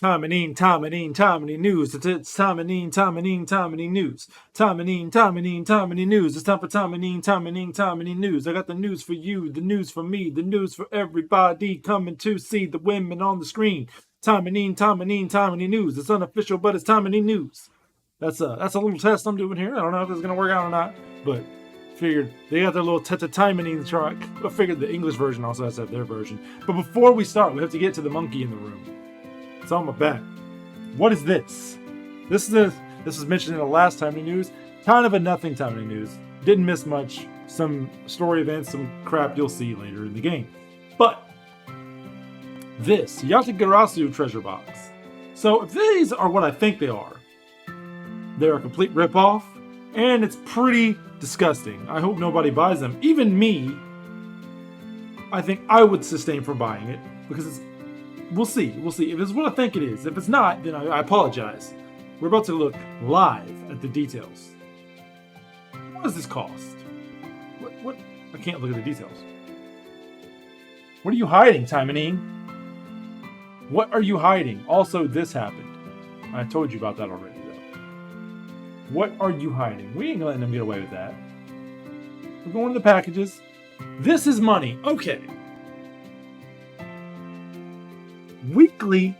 TAIMANIN news. It's TAIMANIN news. TAIMANIN news. It's time for TAIMANIN news. I got the news for you, the news for me, the news for everybody coming to see the women on the screen. TAIMANIN news. It's unofficial, but it's TAIMANIN news. That's a little test I'm doing here. I don't know if it's gonna work out or not, but figured they got their little TAIMANIN track. I figured the English version also has to have their version. But before we start, we have to get to the monkey in the room. It's on my back. What is this? This was mentioned in the last TAIMANIN news. Kind of a nothing TAIMANIN news. Didn't miss much. Some story events, some crap you'll see later in the game. But this Yatagarasu treasure box. So if these are what I think they are, they're a complete ripoff, and it's pretty disgusting. I hope nobody buys them. Even me, I think I would sustain for buying it because it's. We'll see. We'll see. If it's what I think it is. If it's not, then I apologize. We're about to look live at the details. What does this cost? What? I can't look at the details. What are you hiding, TAIMANIN? What are you hiding? Also, this happened. I told you about that already, though. What are you hiding? We ain't letting them get away with that. We're going to the packages. This is money. Okay. Weekly.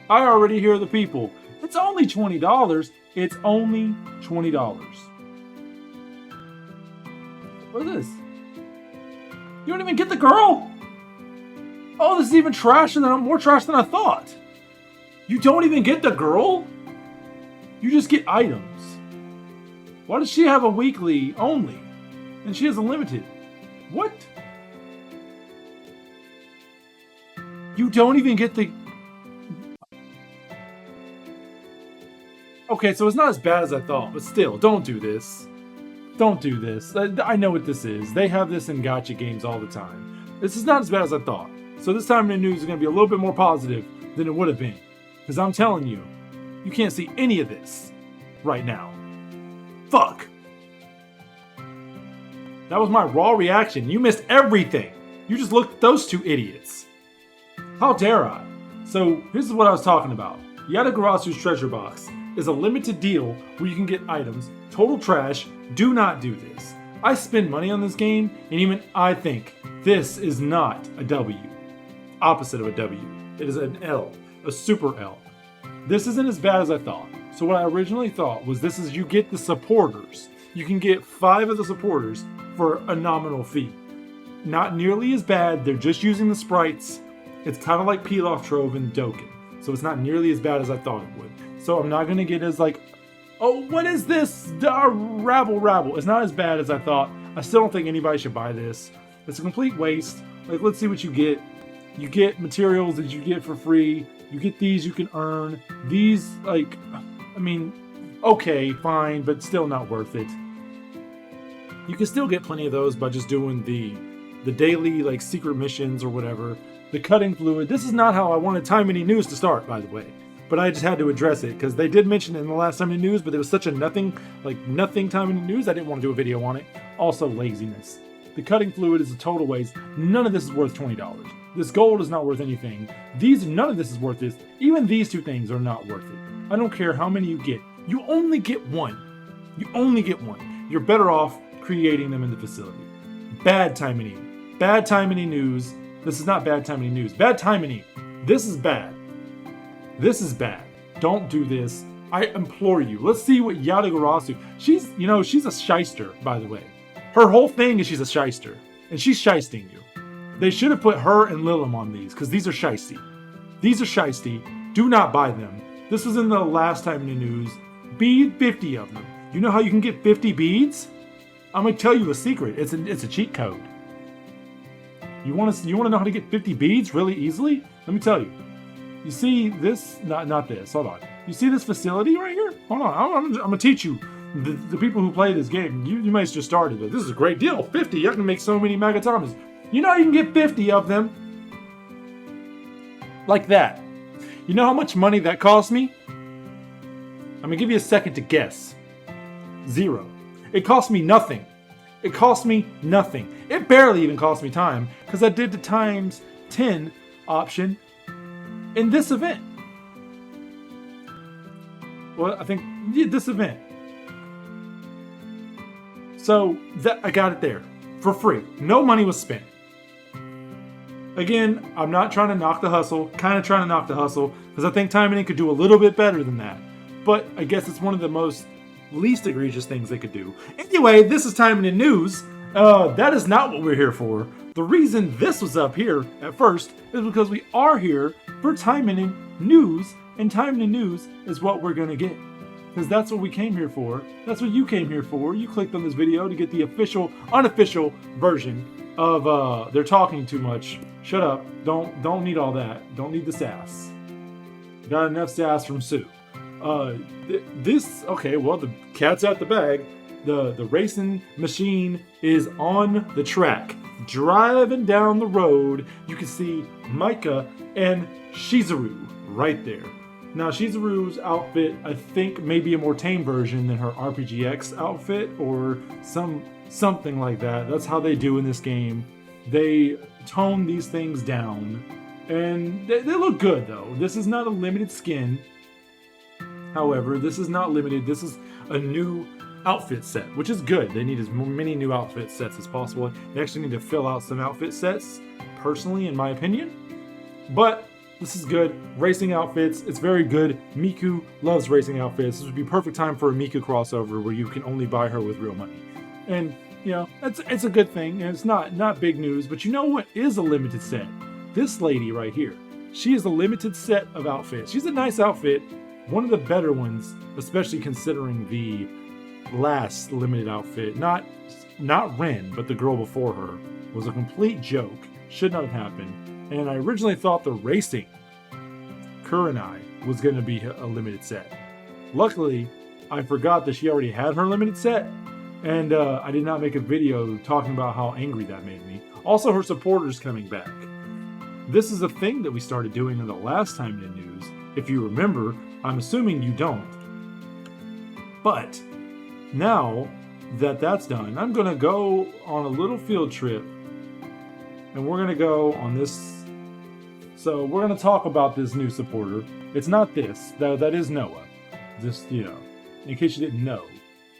I already hear the people. It's only $20. It's only $20. What is this? You don't even get the girl? Oh, this is even more trash than I thought. You don't even get the girl? You just get items. Why does she have a weekly only? And she has a limited. What? You don't even get the... Okay, so it's not as bad as I thought, but still, don't do this. Don't do this. I know what this is. They have this in gacha games all the time. This is not as bad as I thought. So this time in the news is going to be a little bit more positive than it would have been. Because I'm telling you, you can't see any of this right now. Fuck. That was my raw reaction. You missed everything. You just looked at those two idiots. How dare I? So, this is what I was talking about. Yatagarasu's treasure box is a limited deal where you can get items. Total trash. Do not do this. I spend money on this game, and even I think this is not a W. Opposite of a W. It is an L. A super L. This isn't as bad as I thought. So what I originally thought was this is you get the supporters. You can get 5 of the supporters for a nominal fee. Not nearly as bad. They're just using the sprites. It's kind of like Peel Off Trove and Doken. So it's not nearly as bad as I thought it would. So I'm not going to get as like, oh, what is this? Rabble. It's not as bad as I thought. I still don't think anybody should buy this. It's a complete waste. Like, let's see what you get. You get materials that you get for free. You get these you can earn. These, like, I mean, okay, fine, but still not worth it. You can still get plenty of those by just doing the daily, like, secret missions or whatever. The cutting fluid. This is not how I wanted TAIMANIN news to start, by the way. But I just had to address it because they did mention it in the last TAIMANIN news, but it was such a nothing TAIMANIN news, I didn't want to do a video on it. Also, laziness. The cutting fluid is a total waste. None of this is worth $20. This gold is not worth anything. None of this is worth this. Even these two things are not worth it. I don't care how many you get. You only get one. You only get one. You're better off creating them in the facility. Bad TAIMANIN. Bad TAIMANIN news. This is not bad TAIMANIN news. Bad TAIMANIN. This is bad. This is bad. Don't do this. I implore you. Let's see what Yatagarasu... She's a shyster, by the way. Her whole thing is she's a shyster. And she's shysting you. They should have put her and Lilim on these, because these are shysty. These are shysty. Do not buy them. This was in the last TAIMANIN news. Bead 50 of them. You know how you can get 50 beads? I'm going to tell you a secret. It's a cheat code. You want to know how to get 50 beads really easily? Let me tell you. You see this? Not this. Hold on. You see this facility right here? Hold on. I'm going to teach you. The people who play this game, you might have just started, but this is a great deal. 50. I can make so many Magatamas. You know you can get 50 of them. Like that. You know how much money that cost me? I'm going to give you a second to guess. 0. It cost me nothing. It cost me nothing. It barely even cost me time because I did the times 10 option in this event. Well, I think this event. So that I got it there for free. No money was spent. Again, I'm not trying to knock the hustle, kind of trying to knock the hustle, because I think TAIMANIN could do a little bit better than that. But I guess it's one of the most least egregious things they could do. Anyway, this is TAIMANIN News. That is not what we're here for. The reason this was up here at first is because we are here for TAIMANIN News, and TAIMANIN News is what we're gonna get. Because that's what we came here for. That's what you came here for. You clicked on this video to get the official, unofficial version of they're talking too much. Shut up. Don't need all that. Don't need the sass. Got enough sass from Sue. Okay, well, the cat's out the bag. The racing machine is on the track. Driving down the road, you can see Micah and Shizuru right there. Now, Shizuru's outfit, I think, may be a more tame version than her RPGX outfit or something like that. That's how they do in this game. They tone these things down, and they look good, though. This is not a limited skin. However, this is not limited. This is a new outfit set, which is good. They need as many new outfit sets as possible. They actually need to fill out some outfit sets, personally, in my opinion. But this is good. Racing outfits, it's very good. Miku loves racing outfits. This would be perfect time for a Miku crossover where you can only buy her with real money. And, you know, it's a good thing. And it's not big news, but you know what is a limited set? This lady right here. She is a limited set of outfits. She's a nice outfit. One of the better ones, especially considering the last limited outfit. Not Ren, but the girl before her, was a complete joke. Should not have happened. And I originally thought the racing Kurenai was going to be a limited set. Luckily, I forgot that she already had her limited set, and I did not make a video talking about how angry that made me. Also, her supporters coming back. This is a thing that we started doing in the last TAIMANIN News. If you remember, I'm assuming you don't. But now that that's done, I'm going to go on a little field trip, and we're going to go on this. So we're going to talk about this new supporter. It's not this, though. That is Noah. Just, you know, in case you didn't know,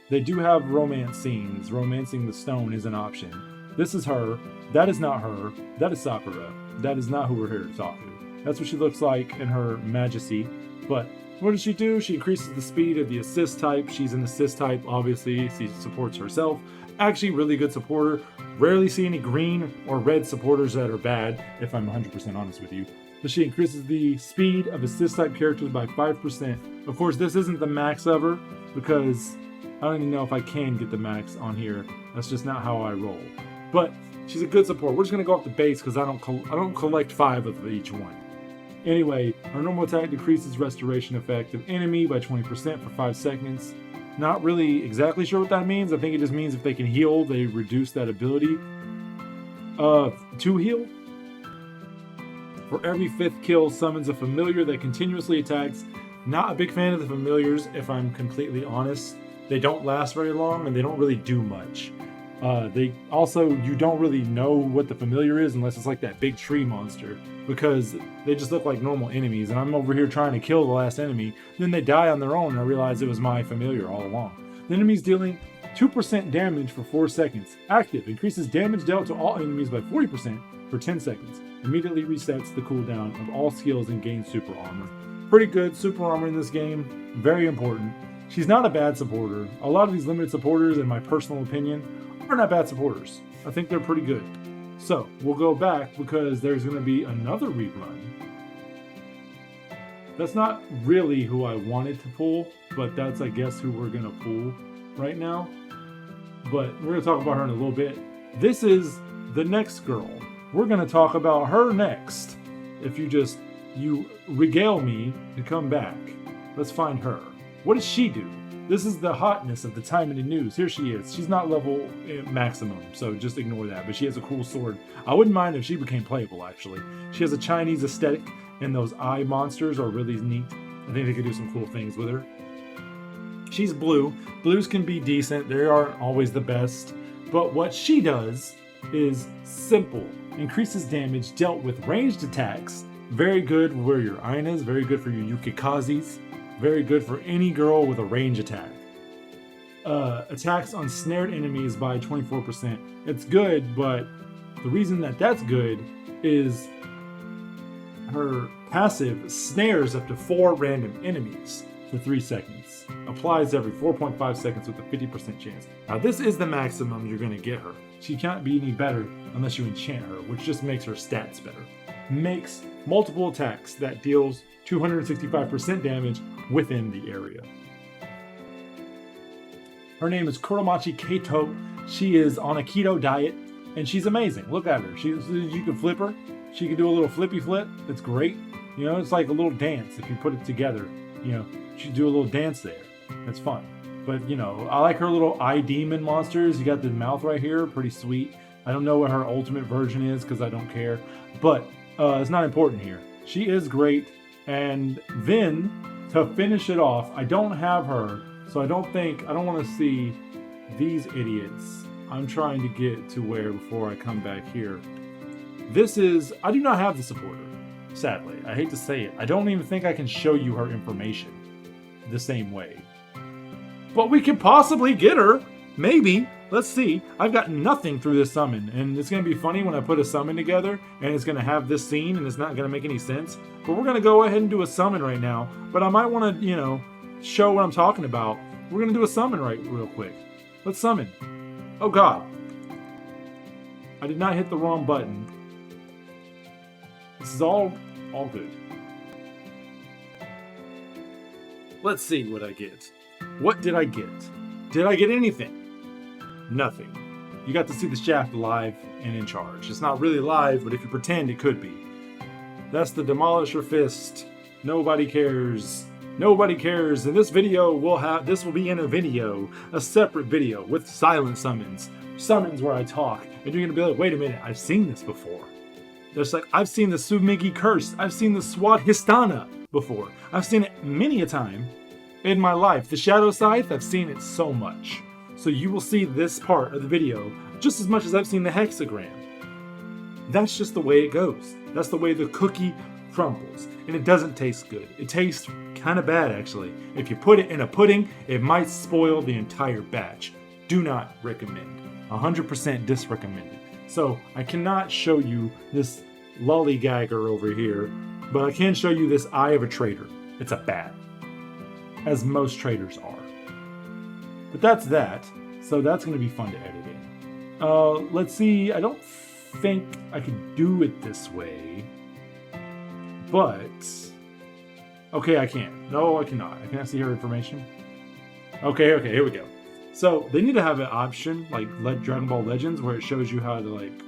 they do have romance scenes. Romancing the stone is an option. This is her. That is not her. That is Sakura. That is not who we're here to talk to. That's what she looks like in her majesty. But what does she do? She increases the speed of the assist type. She's an assist type, obviously. She supports herself. Actually, really good supporter. Rarely see any green or red supporters that are bad, if I'm 100% honest with you. But she increases the speed of assist type characters by 5%. Of course, this isn't the max of her, because I don't even know if I can get the max on here. That's just not how I roll. But she's a good support. We're just gonna go off the base because I don't collect 5 of each one. Anyway, her normal attack decreases restoration effect of enemy by 20% for 5 seconds. Not really exactly sure what that means. I think it just means if they can heal, they reduce that ability to heal. For every 5th kill, summons a familiar that continuously attacks. Not a big fan of the familiars, if I'm completely honest. They don't last very long, and they don't really do much. You don't really know what the familiar is unless it's like that big tree monster, because they just look like normal enemies, and I'm over here trying to kill the last enemy. Then they die on their own, and I realize it was my familiar all along. The enemy's dealing 2% damage for 4 seconds. Active, increases damage dealt to all enemies by 40% for 10 seconds. Immediately resets the cooldown of all skills and gains super armor. Pretty good super armor in this game, very important. She's not a bad supporter. A lot of these limited supporters, in my personal opinion, are not bad supporters. I think they're pretty good. So, we'll go back because there's going to be another rerun. That's not really who I wanted to pull, but that's, I guess, who we're going to pull right now. But we're going to talk about her in a little bit. This is the next girl. We're going to talk about her next. If you regale me to come back. Let's find her. What does she do? This is the hotness of the TAIMANIN News. Here she is. She's not level maximum, so just ignore that. But she has a cool sword. I wouldn't mind if she became playable, actually. She has a Chinese aesthetic, and those eye monsters are really neat. I think they could do some cool things with her. She's blue. Blues can be decent. They aren't always the best. But what she does is simple. Increases damage dealt with ranged attacks. Very good where your Ainas, very good for your Yukikazes, very good for any girl with a range attack. Attacks on snared enemies by 24%. It's good, but the reason that that's good is her passive snares up to 4 random enemies for 3 seconds. Applies every 4.5 seconds with a 50% chance. Now this is the maximum you're going to get her. She can't be any better unless you enchant her, which just makes her stats better. Makes multiple attacks that deals 265% damage within the area. Her name is Kuromachi Kato. She is on a keto diet and she's amazing. Look at her. You can flip her. She can do a little flippy flip. It's great. You know, it's like a little dance if you put it together. You know, she do a little dance there. That's fun. But, you know, I like her little eye demon monsters. You got the mouth right here. Pretty sweet. I don't know what her ultimate version is because I don't care. But it's not important here. She is great. And then, to finish it off, I don't have her. So I don't want to see these idiots. I'm trying to get to where before I come back here. I do not have the supporter, sadly. I hate to say it. I don't even think I can show you her information the same way. But we can possibly get her. Maybe. Let's see. I've got nothing through this summon. And it's going to be funny when I put a summon together and it's going to have this scene and it's not going to make any sense. But we're going to go ahead and do a summon right now. But I might want to, you know, show what I'm talking about. We're going to do a summon real quick. Let's summon. Oh God. I did not hit the wrong button. This is all good. Let's see what I get. What did I get? Did I get anything? Nothing. You got to see the shaft live and in charge. It's not really live, but if you pretend it could be. That's the Demolisher Fist. Nobody cares. Nobody cares. And this video this will be in a video, a separate video with silent summons. Summons where I talk. And you're gonna be like, wait a minute, I've seen this before. There's like, I've seen the Sumigi Curse. I've seen the Swat Histana before. I've seen it many a time in my life. The Shadow Scythe, I've seen it so much. So you will see this part of the video just as much as I've seen the hexagram. That's just the way it goes. That's the way the cookie crumbles. And it doesn't taste good. It tastes kind of bad, actually. If you put it in a pudding, it might spoil the entire batch. Do not recommend. 100% disrecommended. So I cannot show you this lollygagger over here, but I can show you this Eye of a Traitor. It's a bat, as most traders are. But that's that. So that's going to be fun to edit in. Let's see. I don't think I could do it this way, but okay, I can. No, I cannot. I cannot see her information. Okay, here we go. So they need to have an option like Dragon Ball Legends where it shows you how to like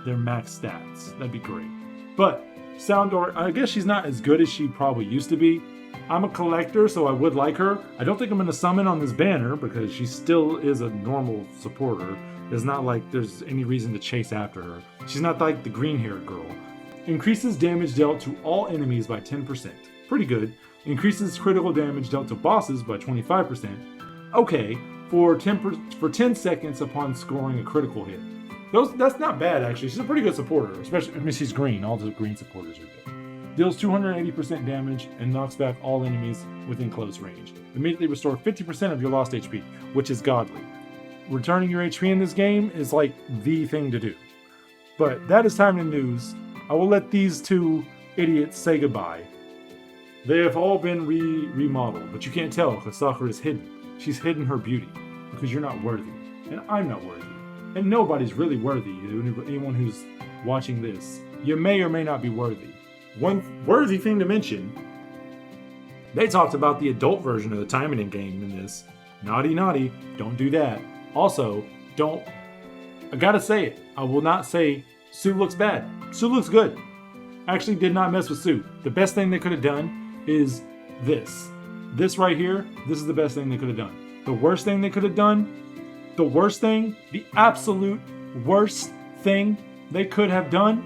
their max stats. That'd be great. But Soundor, I guess she's not as good as she probably used to be. I'm a collector, so I would like her. I don't think I'm going to summon on this banner because she still is a normal supporter. It's not like there's any reason to chase after her. She's not like the green-haired girl. Increases damage dealt to all enemies by 10%. Pretty good. Increases critical damage dealt to bosses by 25%. Okay, for 10 seconds upon scoring a critical hit. That's not bad, actually. She's a pretty good supporter, especially, I mean, she's green. All the green supporters are good. Deals 280% damage and knocks back all enemies within close range. Immediately restore 50% of your lost HP, which is godly. Returning your HP in this game is like the thing to do. But that is TAIMANIN news. I will let these two idiots say goodbye. They have all been remodeled, but you can't tell because Sakura is hidden. She's hidden her beauty because you're not worthy, and I'm not worthy, and nobody's really worthy. Anyone who's watching this, you may or may not be worthy. One worthy thing to mention, they talked about the adult version of the TAIMANIN game in this. Naughty, naughty, don't do that. Also, I gotta say it, I will not say Sue looks bad. Sue looks good. Actually did not mess with Sue. The best thing they could have done is this. This right here, this is the best thing they could have done. The worst thing they could have done, the absolute worst thing they could have done,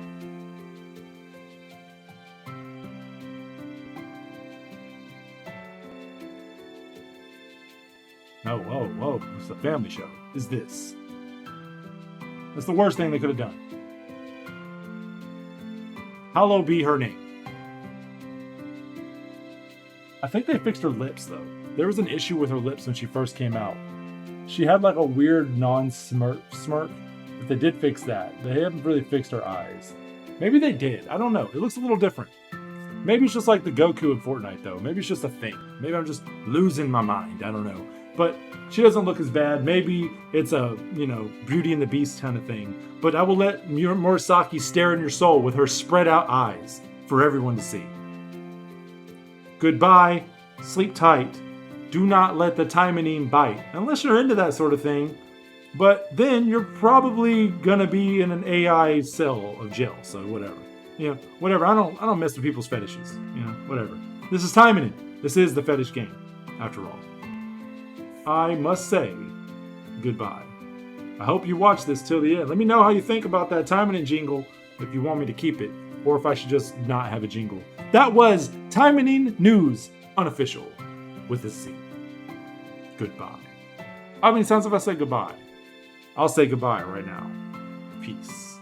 whoa, it's a family show, is this. That's the worst thing they could have done. Hallowed be her name. I think they fixed her lips though. There was an issue with her lips when she first came out. She had like a weird non-smirk smirk, but they did fix that. They haven't really fixed her eyes. Maybe they did. I don't know. It looks a little different. Maybe it's just like the Goku in Fortnite though. Maybe it's just a thing. Maybe I'm just losing my mind. I don't know. But she doesn't look as bad. Maybe it's a, Beauty and the Beast kind of thing. But I will let Murasaki stare in your soul with her spread out eyes for everyone to see. Goodbye. Sleep tight. Do not let the TAIMANIN bite. Unless you're into that sort of thing. But then you're probably gonna be in an AI cell of jail. So whatever. Whatever. I don't mess with people's fetishes. Whatever. This is TAIMANIN. This is the fetish game, after all. I must say goodbye. I hope you watch this till the end. Let me know how you think about that TAIMANIN jingle, if you want me to keep it, or if I should just not have a jingle. That was TAIMANIN NEWZZ, unofficial, with a C. Goodbye. How many times have I said goodbye? I'll say goodbye right now. Peace.